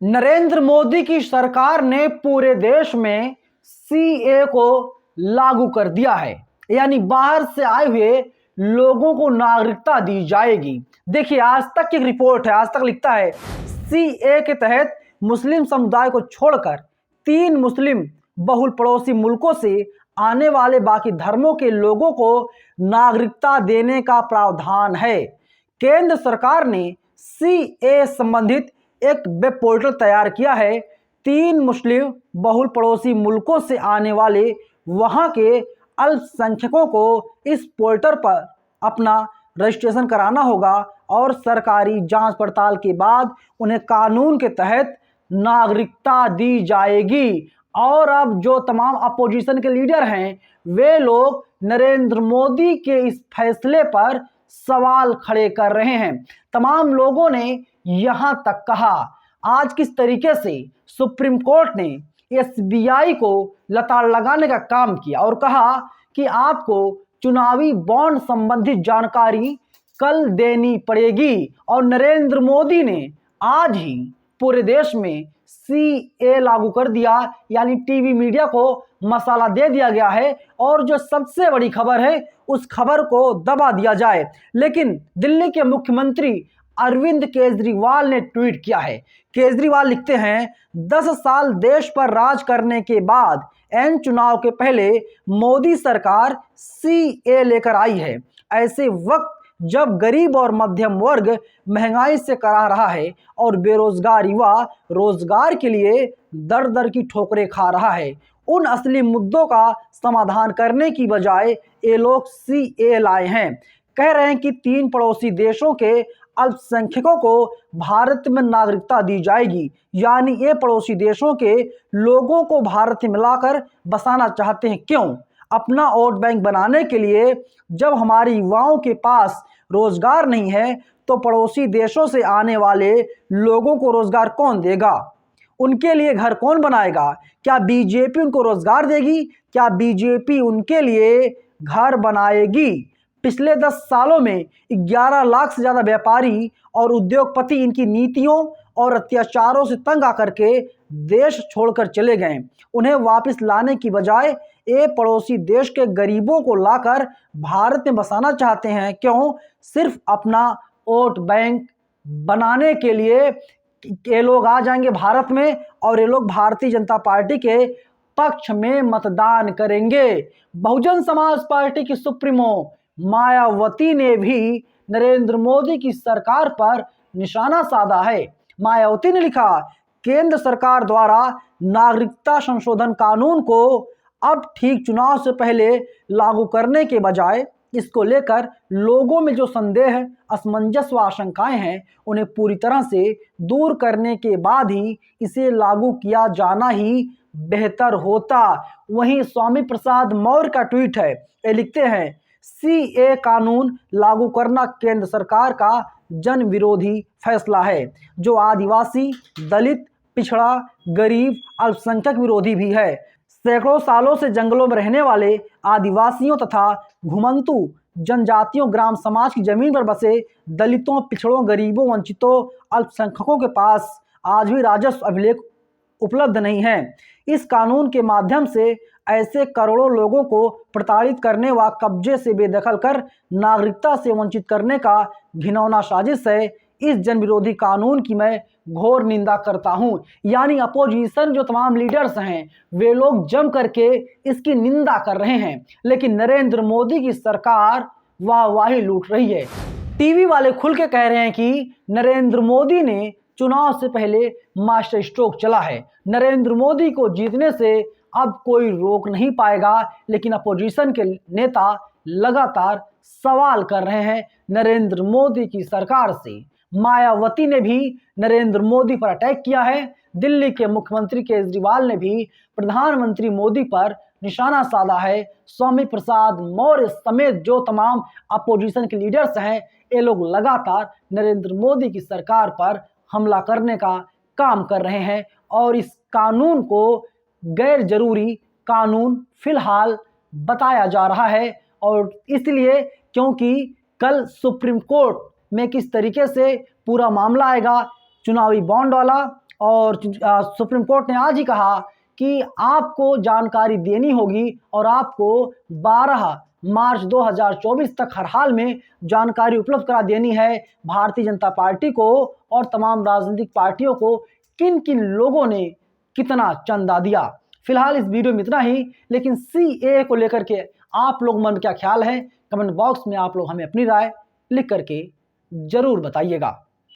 नरेंद्र मोदी की सरकार ने पूरे देश में सीए को लागू कर दिया है। यानी बाहर से आए हुए लोगों को नागरिकता दी जाएगी। देखिए, आज तक की एक रिपोर्ट है, आज तक लिखता है सीए के तहत मुस्लिम समुदाय को छोड़कर 3 मुस्लिम बहुल पड़ोसी मुल्कों से आने वाले बाकी धर्मों के लोगों को नागरिकता देने का प्रावधान है। केंद्र सरकार ने सीए संबंधित एक वेब पोर्टल तैयार किया है। 3 मुस्लिम बहुल पड़ोसी मुल्कों से आने वाले वहां के अल्पसंख्यकों को इस पोर्टल पर अपना रजिस्ट्रेशन कराना होगा और सरकारी जांच पड़ताल के बाद उन्हें कानून के तहत नागरिकता दी जाएगी। और अब जो तमाम अपोजिशन के लीडर हैं, वे लोग नरेंद्र मोदी के इस फैसले पर सवाल खड़े कर रहे हैं। तमाम लोगों ने यहां तक कहा, आज किस तरीके से सुप्रीम कोर्ट ने एसबीआई को लताड़ लगाने का काम किया और कहा कि आपको चुनावी बॉन्ड संबंधित जानकारी कल देनी पड़ेगी। और नरेंद्र मोदी ने आज ही पूरे देश में सीए लागू कर दिया, यानी टीवी मीडिया को मसाला दे दिया गया है। और जो सबसे बड़ी खबर है, उस खबर को दबा दिया जाए। लेकिन दिल्ली के मुख्यमंत्री अरविंद केजरीवाल ने ट्वीट किया है। केजरीवाल लिखते हैं, 10 साल देश पर राज करने के बाद एन चुनाव के पहले मोदी सरकार सीए लेकर आई है। ऐसे वक्त जब गरीब और मध्यम वर्ग महंगाई से करा रहा है और बेरोजगार युवा रोजगार के लिए दर दर की ठोकरें खा रहा है, उन असली मुद्दों का समाधान करने की बजाय ये लोग सीए लाए हैं। कह रहे हैं कि 3 पड़ोसी देशों के अल्पसंख्यकों को भारत में नागरिकता दी जाएगी। यानी ये पड़ोसी देशों के लोगों को भारत में मिलाकर बसाना चाहते हैं। क्यों? अपना वोट बैंक बनाने के लिए। जब हमारे युवाओं के पास रोजगार नहीं है तो पड़ोसी देशों से आने वाले लोगों को रोजगार कौन देगा? उनके लिए घर कौन बनाएगा? क्या बीजेपी उनको रोजगार देगी? क्या बीजेपी उनके लिए घर बनाएगी? पिछले 10 सालों में 11 लाख से ज़्यादा व्यापारी और उद्योगपति इनकी नीतियों और अत्याचारों से तंग आकर के देश छोड़कर चले गए। उन्हें वापस लाने की बजाय ये पड़ोसी देश के गरीबों को लाकर भारत में बसाना चाहते हैं। क्यों? सिर्फ अपना वोट बैंक बनाने के लिए। ये लोग आ जाएंगे भारत में और ये लोग भारतीय जनता पार्टी के पक्ष में मतदान करेंगे। बहुजन समाज पार्टी की सुप्रीमो मायावती ने भी नरेंद्र मोदी की सरकार पर निशाना साधा है। मायावती ने लिखा, केंद्र सरकार द्वारा नागरिकता संशोधन कानून को अब ठीक चुनाव से पहले लागू करने के बजाय इसको लेकर लोगों में जो संदेह, असमंजस व आशंकाएं हैं, उन्हें पूरी तरह से दूर करने के बाद ही इसे लागू किया जाना ही बेहतर होता। वहीं स्वामी प्रसाद मौर्य का ट्वीट है, ये लिखते हैं, सीए कानून लागू करना केंद्र सरकार का जन विरोधी फैसला है, जो आदिवासी, दलित, पिछड़ा, गरीब, अल्पसंख्यक विरोधी भी है। सैकड़ों सालों से जंगलों में रहने वाले आदिवासियों तथा घुमंतू जनजातियों, ग्राम समाज की जमीन पर बसे दलितों, पिछड़ों, गरीबों, वंचितों, अल्पसंख्यकों के पास आज भी राजस्व अभिलेख उपलब्ध नहीं है। इस कानून के माध्यम से ऐसे करोड़ों लोगों को प्रताड़ित करने व कब्जे से बेदखल कर नागरिकता से वंचित करने का घिनौना साजिश है। इस जन विरोधी कानून की मैं घोर निंदा करता हूं। यानी अपोजिशन जो तमाम लीडर्स हैं, वे लोग जम करके इसकी निंदा कर रहे हैं, लेकिन नरेंद्र मोदी की सरकार वाहवाही लूट रही है। टीवी वाले खुल के कह रहे हैं कि नरेंद्र मोदी ने चुनाव से पहले मास्टर स्ट्रोक चला है, नरेंद्र मोदी को जीतने से अब कोई रोक नहीं पाएगा। लेकिन अपोजिशन के नेता लगातार सवाल कर रहे हैं नरेंद्र मोदी की सरकार से। मायावती ने भी नरेंद्र मोदी पर अटैक किया है। दिल्ली के मुख्यमंत्री केजरीवाल ने भी प्रधानमंत्री मोदी पर निशाना साधा है। स्वामी प्रसाद मौर्य समेत जो तमाम अपोजिशन के लीडर्स हैं, ये लोग लगातार नरेंद्र मोदी की सरकार पर हमला करने का काम कर रहे हैं और इस कानून को गैर जरूरी कानून फिलहाल बताया जा रहा है। और इसलिए क्योंकि कल सुप्रीम कोर्ट में किस तरीके से पूरा मामला आएगा चुनावी बॉन्ड वाला, और सुप्रीम कोर्ट ने आज ही कहा कि आपको जानकारी देनी होगी और आपको 12 मार्च 2024 तक हर हाल में जानकारी उपलब्ध करा देनी है भारतीय जनता पार्टी को और तमाम राजनीतिक पार्टियों को किन किन लोगों ने कितना चंदा दिया। फिलहाल इस वीडियो में इतना ही, लेकिन सीएए को लेकर के आप लोग मन क्या ख्याल है, कमेंट बॉक्स में आप लोग हमें अपनी राय लिख करके जरूर बताइएगा।